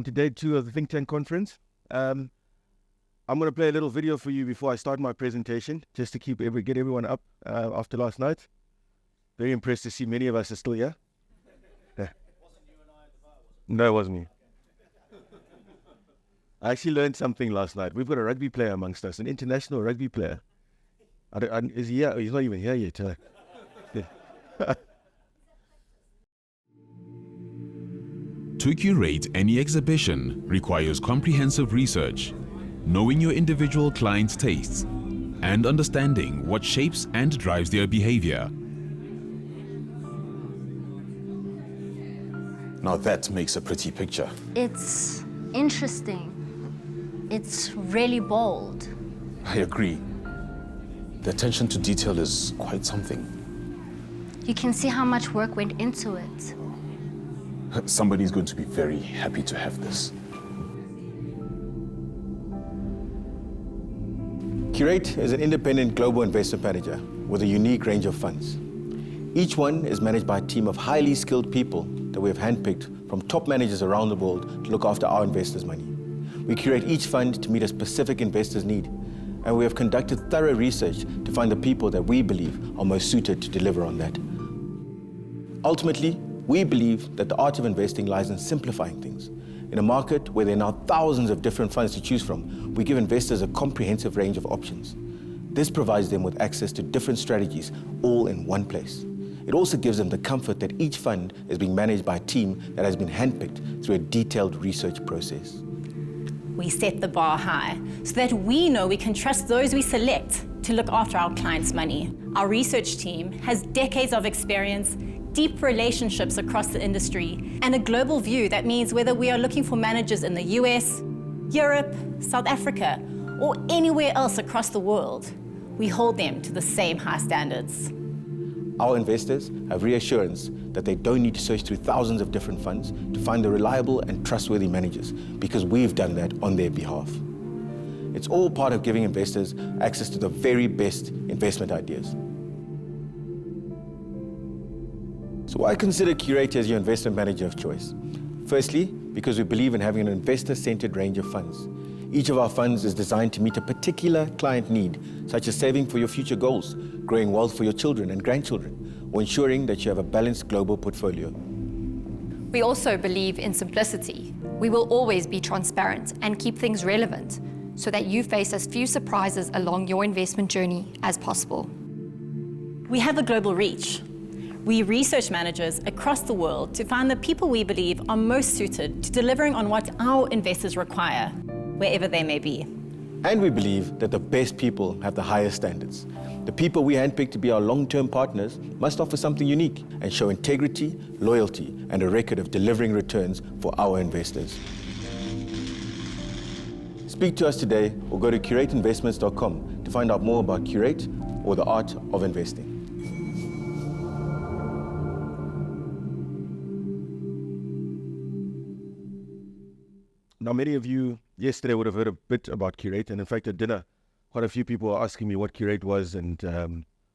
welcome to day 2 of the Think Tank Conference. I'm going to play a little video for you before I start my presentation, just to get everyone up after last night. Very impressed to see many of us are still here. Wasn't you and I at the bar, was it? No, it wasn't me. I actually learned something last night. We've got a rugby player amongst us, an international rugby player. Is he here? He's not even here yet. Yeah. To curate any exhibition requires comprehensive research, knowing your individual client's tastes, and understanding what shapes and drives their behavior. Now that makes a pretty picture. It's interesting. It's really bold. I agree. The attention to detail is quite something. You can see how much work went into it. Somebody's going to be very happy to have this. Curate is an independent global investment manager with a unique range of funds. Each one is managed by a team of highly skilled people that we have handpicked from top managers around the world to look after our investors' money. We curate each fund to meet a specific investor's need, and we have conducted thorough research to find the people that we believe are most suited to deliver on that. Ultimately, we believe that the art of investing lies in simplifying things. In a market where there are now thousands of different funds to choose from, we give investors a comprehensive range of options. This provides them with access to different strategies, all in one place. It also gives them the comfort that each fund is being managed by a team that has been handpicked through a detailed research process. We set the bar high so that we know we can trust those we select to look after our clients' money. Our research team has decades of experience, deep relationships across the industry, and a global view that means whether we are looking for managers in the US, Europe, South Africa, or anywhere else across the world, we hold them to the same high standards. Our investors have reassurance that they don't need to search through thousands of different funds to find the reliable and trustworthy managers, because we've done that on their behalf. It's all part of giving investors access to the very best investment ideas. So why consider Curate as your investment manager of choice? Firstly, because we believe in having an investor-centered range of funds. Each of our funds is designed to meet a particular client need, such as saving for your future goals, growing wealth for your children and grandchildren, or ensuring that you have a balanced global portfolio. We also believe in simplicity. We will always be transparent and keep things relevant so that you face as few surprises along your investment journey as possible. We have a global reach. We research managers across the world to find the people we believe are most suited to delivering on what our investors require, wherever they may be. And we believe that the best people have the highest standards. The people we handpick to be our long-term partners must offer something unique and show integrity, loyalty, and a record of delivering returns for our investors. Speak to us today or go to curateinvestments.com to find out more about Curate or the art of investing. Now, many of you yesterday would have heard a bit about Curate, and in fact at dinner, quite a few people were asking me what Curate was and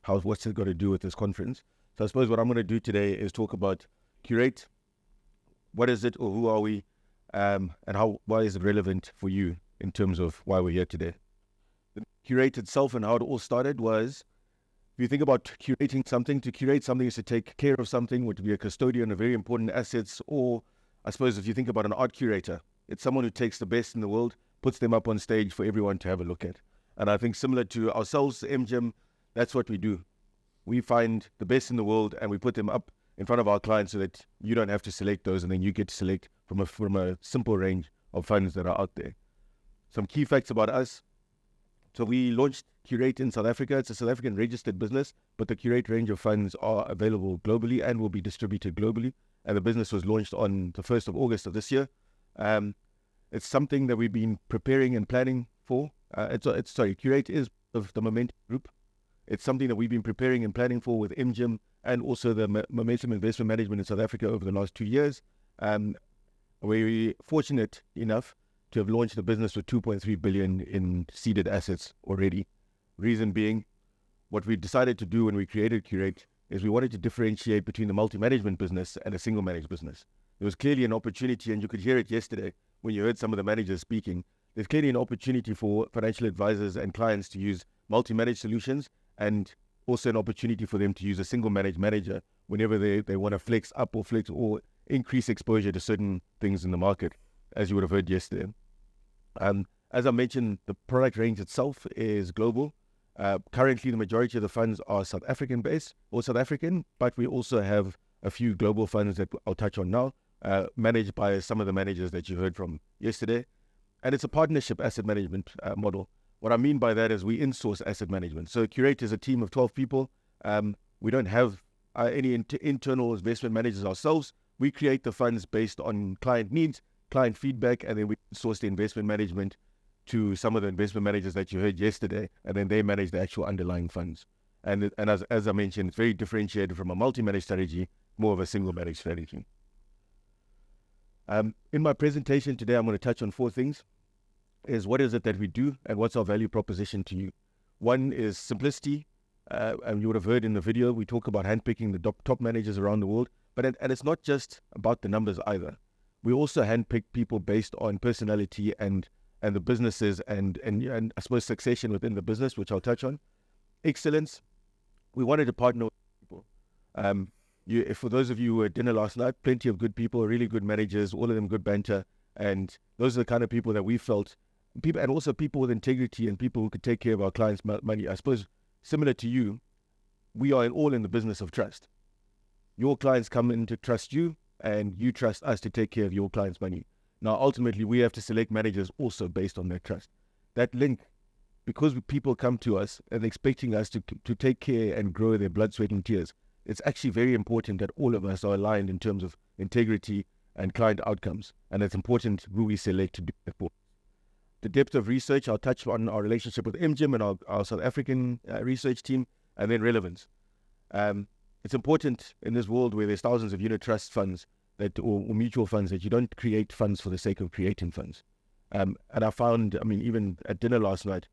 what's it got to do with this conference. So I suppose what I'm going to do today is talk about Curate. What is it, or who are we, and why is it relevant for you in terms of why we're here today. The Curate itself and how it all started was, if you think about curating something, to curate something is to take care of something, would be a custodian of very important assets, or I suppose if you think about an art curator, it's someone who takes the best in the world, puts them up on stage for everyone to have a look at. And I think similar to ourselves, MGM, that's what we do. We find the best in the world and we put them up in front of our clients so that you don't have to select those, and then you get to select from a simple range of funds that are out there. Some key facts about us. So we launched Curate in South Africa. It's a South African registered business, but the Curate range of funds are available globally and will be distributed globally. And the business was launched on the 1st of August of this year. It's something that we've been preparing and planning for. Curate is of the Momentum Group. It's something that we've been preparing and planning for with MGM and also the Momentum Investment Management in South Africa over the last 2 years. We're fortunate enough to have launched the business with 2.3 billion in seeded assets already. Reason being, what we decided to do when we created Curate is we wanted to differentiate between the multi-management business and a single managed business. There was clearly an opportunity, and you could hear it yesterday, when you heard some of the managers speaking, there's clearly an opportunity for financial advisors and clients to use multi-managed solutions, and also an opportunity for them to use a single managed manager whenever they want to flex up or flex or increase exposure to certain things in the market, as you would have heard yesterday. As I mentioned, the product range itself is global. Currently, the majority of the funds are South African based or South African, but we also have a few global funds that I'll touch on now, managed by some of the managers that you heard from yesterday. And it's a partnership asset management model. What I mean by that is we insource asset management. So Curate is a team of 12 people. We don't have any internal investment managers ourselves. We create the funds based on client needs, client feedback, and then we source the investment management to some of the investment managers that you heard yesterday, and then they manage the actual underlying funds. And as I mentioned, it's very differentiated from a multi-managed strategy, more of a single managed strategy. In my presentation today, I'm going to touch on 4 things. Is what is it that we do and what's our value proposition to you? One is simplicity. And you would have heard in the video, we talk about handpicking the top managers around the world, and it's not just about the numbers either. We also handpick people based on personality and the businesses and I suppose succession within the business, which I'll touch on. Excellence. We wanted to partner with people. For those of you who were at dinner last night, plenty of good people, really good managers, all of them good banter, and those are the kind of people that we felt, people, and also people with integrity and people who could take care of our clients' money. I suppose similar to you, we are all in the business of trust. Your clients come in to trust you, and you trust us to take care of your clients' money. Now, ultimately, we have to select managers also based on that trust. That link, because people come to us and expecting us to take care and grow their blood, sweat, and tears, it's actually very important that all of us are aligned in terms of integrity and client outcomes. And it's important who we select to do that for. The depth of research, I'll touch on our relationship with MGIM and our South African research team, and then relevance. It's important in this world where there's thousands of unit trust funds or mutual funds that you don't create funds for the sake of creating funds. And I found, even at dinner last night,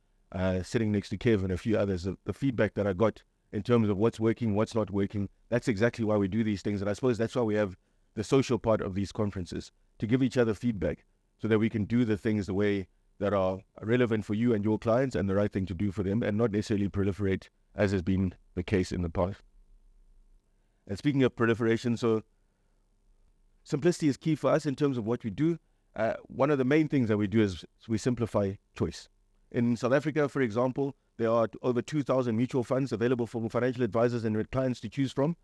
sitting next to Kev and a few others, the feedback that I got in terms of what's working, what's not working, that's exactly why we do these things. And I suppose that's why we have the social part of these conferences, to give each other feedback so that we can do the things the way that are relevant for you and your clients and the right thing to do for them, and not necessarily proliferate as has been the case in the past. And speaking of proliferation, so simplicity is key for us in terms of what we do. One of the main things that we do is we simplify choice. In South Africa, for example, there are over 2,000 mutual funds available for financial advisors and clients to choose from.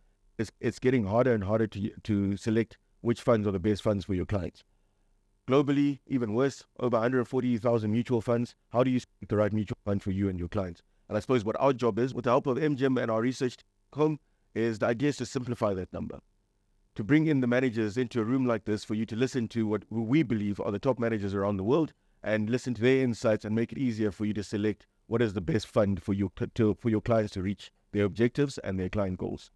It's getting harder and harder to select which funds are the best funds for your clients. Globally, even worse, over 140,000 mutual funds. How do you select the right mutual fund for you and your clients? And I suppose what our job is, with the help of MGIM and our research home, is the idea is to simplify that number. To bring in the managers into a room like this for you to listen to who we believe are the top managers around the world, and listen to their insights and make it easier for you to select what is the best fund for your clients to reach their objectives and their client goals.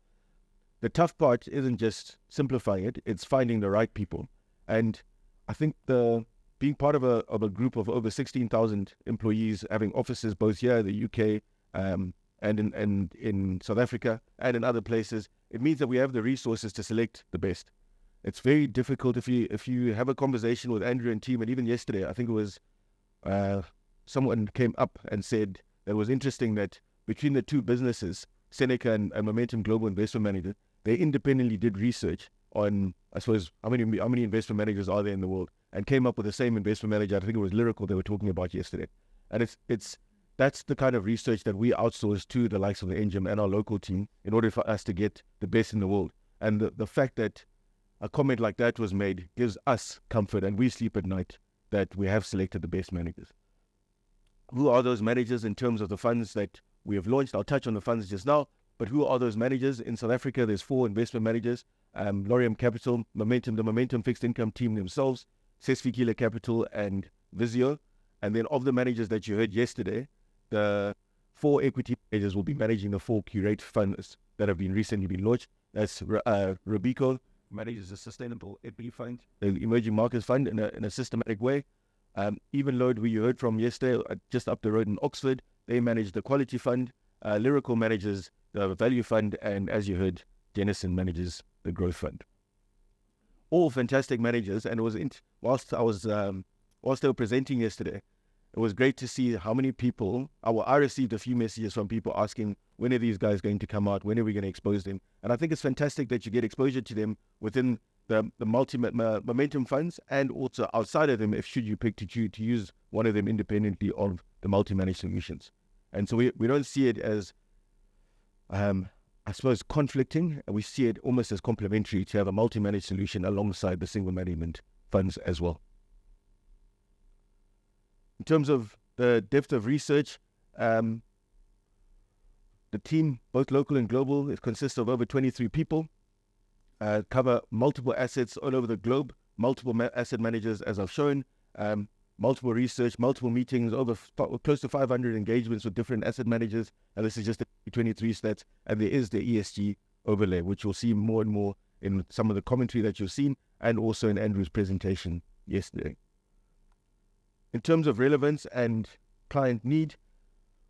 The tough part isn't just simplifying it, it's finding the right people. And I think being part of a group of over 16,000 employees, having offices both here in the UK and in South Africa and in other places, it means that we have the resources to select the best. It's very difficult if you have a conversation with Andrew and team, and even yesterday, I think it was someone came up and said that it was interesting that between the two businesses, Seneca and Momentum Global Investment Manager, they independently did research on, I suppose, how many investment managers are there in the world, and came up with the same investment manager. I think it was Lyrical they were talking about yesterday. And that's the kind of research that we outsource to the likes of the NGIM and our local team in order for us to get the best in the world. And the fact that a comment like that was made gives us comfort, and we sleep at night that we have selected the best managers. Who are those managers in terms of the funds that we have launched? I'll touch on the funds just now, but who are those managers? In South Africa, there's 4 investment managers, Lorium Capital, the Momentum Fixed Income team themselves, Sesfikile Capital, and Visio. And then of the managers that you heard yesterday, the 4 equity managers will be managing the 4 Curate funds that have recently been launched. That's Robeco, manages a sustainable equity fund, the emerging markets fund in a systematic way. Evenload, who you heard from yesterday, just up the road in Oxford, they manage the quality fund. Lyrical manages the value fund, and as you heard, Denison manages the growth fund. all fantastic managers, and it was whilst they were presenting yesterday, it was great to see how many people. I received a few messages from people asking, when are these guys going to come out? When are we going to expose them? And I think it's fantastic that you get exposure to them within the momentum funds, and also outside of them, if should you pick to use one of them independently of the multi-managed solutions. And so we don't see it as, I suppose, conflicting. We see it almost as complementary to have a multi-managed solution alongside the single management funds as well. In terms of the depth of research, the team, both local and global, it consists of over 23 people, cover multiple assets all over the globe, multiple asset managers, as I've shown, multiple research, multiple meetings, close to 500 engagements with different asset managers. And this is just the 23 stats. And there is the ESG overlay, which you'll see more and more in some of the commentary that you've seen, and also in Andrew's presentation yesterday. In terms of relevance and client need,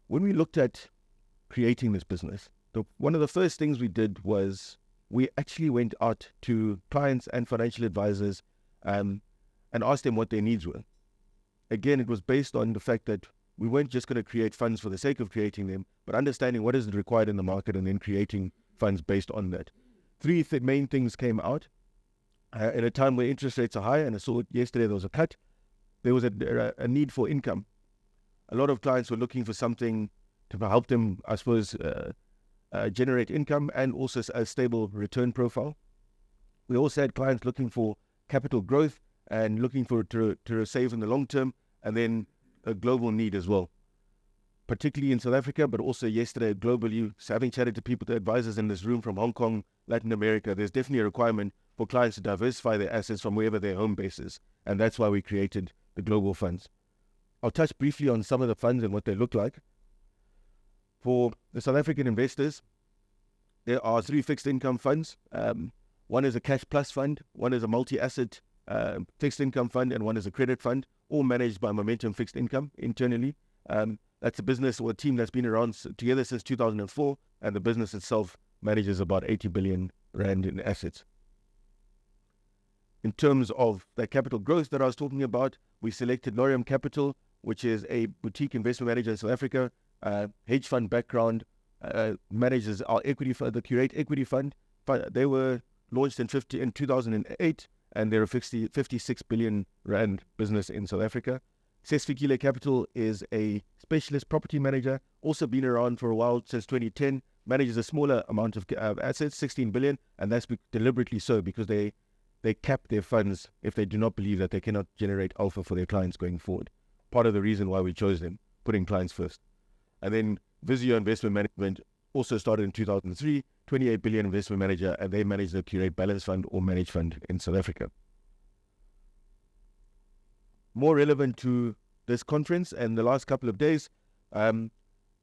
when we looked at creating this business, one of the first things we did was we actually went out to clients and financial advisors and asked them what their needs were. Again, it was based on the fact that we weren't just going to create funds for the sake of creating them, but understanding what is required in the market and then creating funds based on that. Three main things came out. In a time where interest rates are high, and I saw yesterday there was a cut, there was a need for income. A lot of clients were looking for something to help them, I suppose, generate income and also a stable return profile. We also had clients looking for capital growth and looking for to save in the long term, and then a global need as well, particularly in South Africa, but also yesterday globally. So having chatted to people, the advisors in this room from Hong Kong, Latin America, there's definitely a requirement for clients to diversify their assets from wherever their home base is, and that's why we created the global funds. I'll touch briefly on some of the funds and what they look like. For the South African investors, there are 3 fixed income funds. One is a cash plus fund, one is a multi-asset fixed income fund, and one is a credit fund, all managed by Momentum Fixed Income internally. That's a business or a team that's been around together since 2004, and the business itself manages about 80 billion rand in assets. In terms of the capital growth that I was talking about, we selected Lorium Capital, which is a boutique investment manager in South Africa, hedge fund background, manages our equity fund, the Curate equity fund. They were launched in 2008, and they're a 56 billion rand business in South Africa. Sesfikile Capital is a specialist property manager, also been around for a while, since 2010, manages a smaller amount of assets, 16 billion, and that's deliberately so because they cap their funds if they do not believe that they cannot generate alpha for their clients going forward. Part of the reason why we chose them, putting clients first. And then Visio Investment Management also started in 2003, 28 billion investment manager, and they manage the Curate Balance Fund or Managed Fund in South Africa. More relevant to this conference and the last couple of days,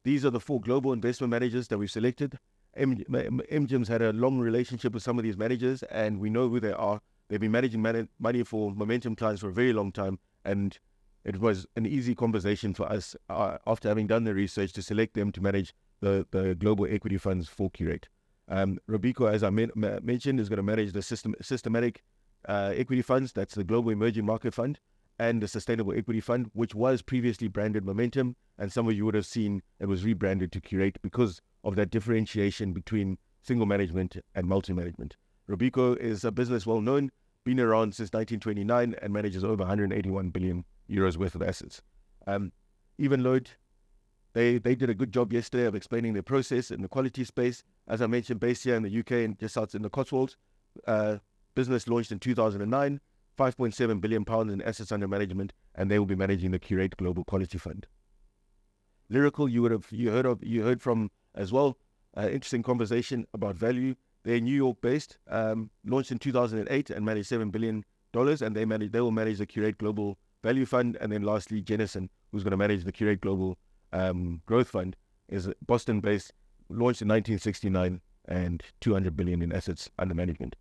these are the 4 global investment managers that we've selected. MGIM's had a long relationship with some of these managers, and we know who they are. They've been managing money for Momentum clients for a very long time, and it was an easy conversation for us after having done the research to select them to manage the global equity funds for Curate. Robico, as I mentioned, is going to manage the systematic equity funds. That's the Global Emerging Market Fund and the Sustainable Equity Fund, which was previously branded Momentum, and some of you would have seen it was rebranded to Curate because of that differentiation between single management and multi-management. Robico is a business well known, been around since 1929 and manages over 181 billion euros worth of assets. Evenload, they did a good job yesterday of explaining their process in the quality space. As I mentioned, based here in the UK and just out in the Cotswolds. Business launched in 2009, 5.7 billion pounds in assets under management, and they will be managing the Curate Global Quality Fund. Lyrical, you heard from as well. Interesting conversation about value. They're New York based, launched in 2008 and managed $7 billion, and they will manage the Curate Global Value Fund. And then lastly, Jennison, who's going to manage the Curate Global Growth Fund, is Boston based, launched in 1969 and 200 billion in assets under management.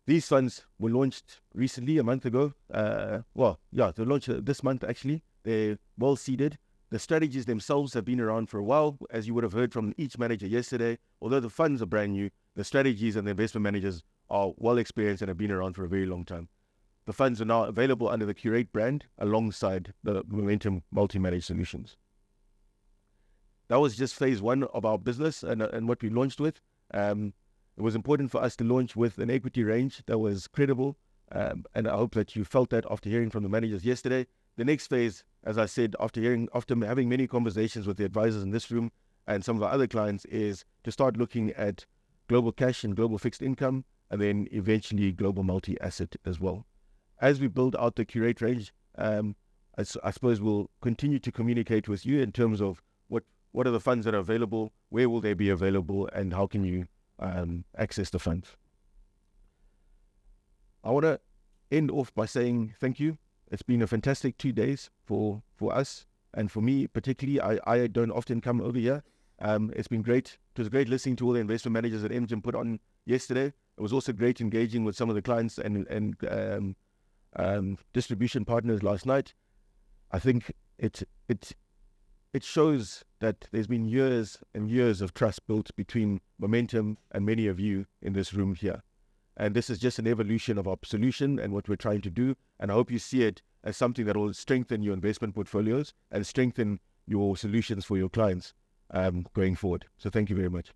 These funds were launched recently, a month ago. They launched this month actually. They're well seeded. The strategies themselves have been around for a while, as you would have heard from each manager yesterday. Although the funds are brand new, the strategies and the investment managers are well experienced and have been around for a very long time. The funds are now available under the Curate brand alongside the Momentum multi-managed solutions. That was just phase one of our business and what we launched with. It was important for us to launch with an equity range that was credible, and I hope that you felt that after hearing from the managers yesterday. The next phase, as I said, after having many conversations with the advisors in this room and some of our other clients, is to start looking at global cash and global fixed income, and then eventually global multi-asset as well. As we build out the Curate range, I suppose we'll continue to communicate with you in terms of what are the funds that are available, where will they be available, and how can you access the funds. I want to end off by saying thank you. It's been a fantastic 2 days for us, and for me particularly. I don't often come over here. It's been great. It was great listening to all the investment managers that MGM put on yesterday. It was also great engaging with some of the clients and distribution partners last night. I think it shows that there's been years and years of trust built between Momentum and many of you in this room here. And this is just an evolution of our solution and what we're trying to do. And I hope you see it as something that will strengthen your investment portfolios and strengthen your solutions for your clients going forward. So thank you very much.